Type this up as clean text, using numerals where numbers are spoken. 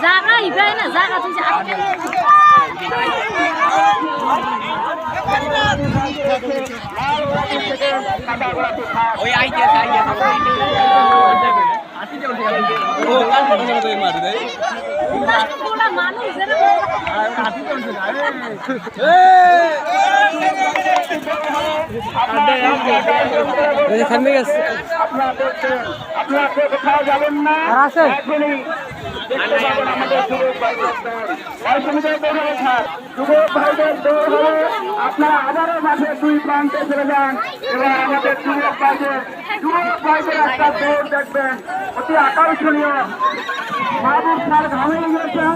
জায়গা ইবাই না জায়গা তুই ওই আইডিয়া ও কাল বন্ধ করে মারি দেই পুরা মানুষ এর হাতি চলছে না এই সামনে গেছে আপনারা কোথাও যাবেন না আছে আপনারা আবারও মাঠে দুই প্রান্তে চলে যান এবং আমাদের যুবক ভাইদের একটা দৌড় দেখবেন অতি আকর্ষণীয় মাহবুব স্যার ঘামিয়ে গেছেন।